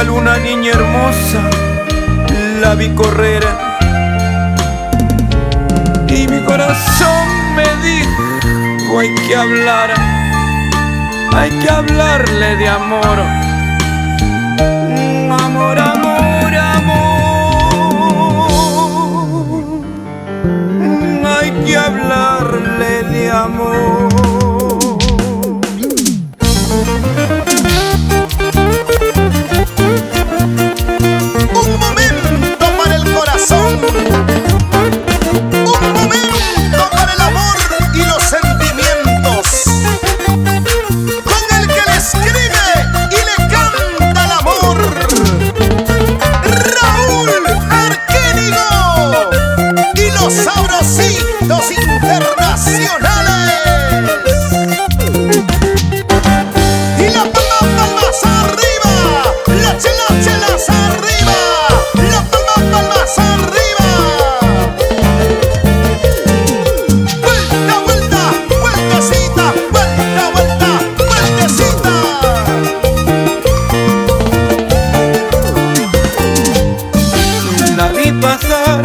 cual una niña hermosa la vi correr, y mi corazón me dijo: hay que hablar, hay que hablarle de amor. Amor, amor, amor, hay que hablarle de amor. Un momento para el corazón, un momento para el amor y los sentimientos, con el que le escribe y le canta el amor, Raúl Arquínigo y los Sabrositos Internacionales. Y la palmas arriba, las chelas arriba, las palmas arriba. Vuelta, vuelta, vueltecita, vuelta, vuelta, vueltecita. La vi pasar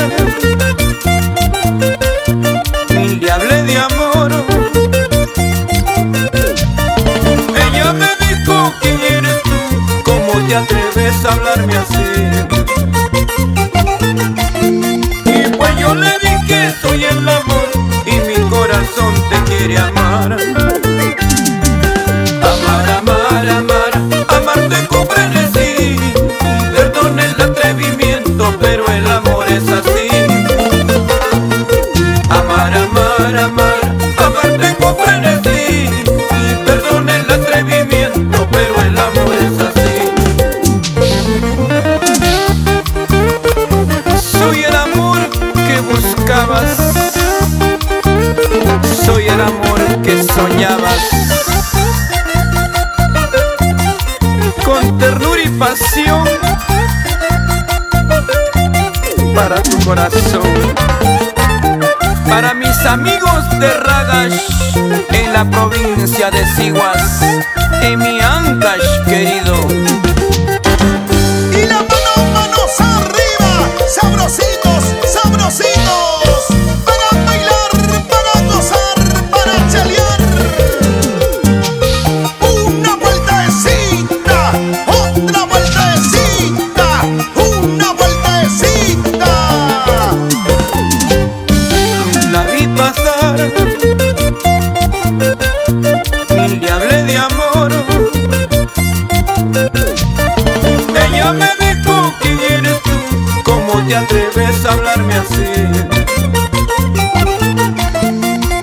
y le hablé de amor. Ella me dijo: ¿quién eres tú? ¿Cómo te atreves a hablarme así? Y pues yo le dije: soy el amor y mi corazón te quiere amar. Amar, amar, amar, amarte con frenesí. Perdón el atrevimiento, pero el amor es así. Amar, amar, amar, amarte con frenesí. Perdón el atrevimiento, pero el amor es así. Soy el amor que buscabas, soy el amor que soñabas, con ternura y pasión para tu corazón. Para mis amigos de Ragash, en la provincia de Siguas, en mi Ancash querido. Y la manos arriba, sabrositos, sabrositos, para bailar, para gozar, para chalear. Una vueltecita, otra vueltecita, una vueltecita. La vi pasar y le hablé de amor. Ella me dijo: ¿quién eres tú? ¿Cómo te atreves a hablarme así?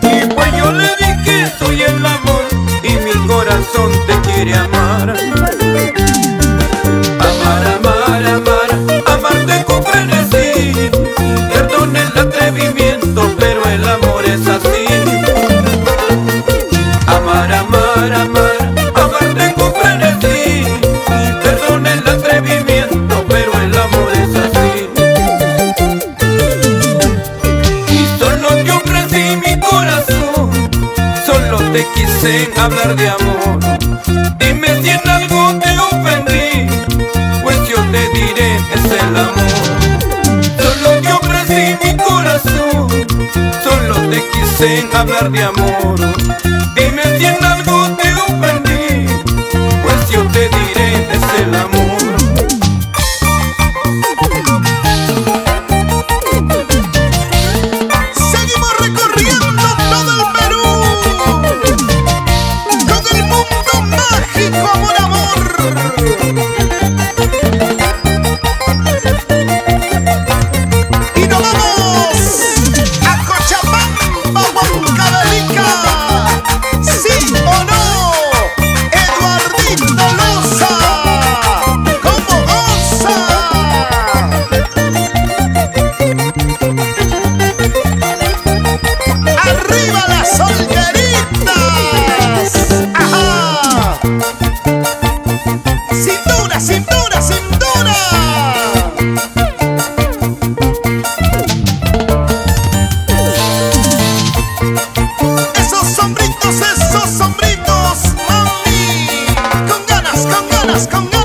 Y pues yo le dije: soy el amor y mi corazón te quiere amar. Amar, amar, amar, amarte con frenesí. Perdón el atrevimiento, pero el amor es así. Amar, amar, amar, amarte con frenesí. Perdón el atrevimiento, pero el amor es así. Y solo yo ofrecí mi corazón, solo te quise hablar de amor. Dime si en algo te ofendí, pues yo te diré: es el amor. Solo yo ofrecí mi corazón, solo te quise hablar de amor. Dime si en algo te ofendí, pues yo te diré: es el amor. Seguimos recorriendo todo el Perú, con el mundo mágico, amor, amor. Y nos vamos a Cochabamba, Huancavelica. ¿Sí o no? Eduardito Loza, ¿cómo goza? ¡Arriba las solteritas! ¡Ajá! ¡Cintura, cintura, cintura! Esos sombritos, mami, con ganas, con ganas, con ganas.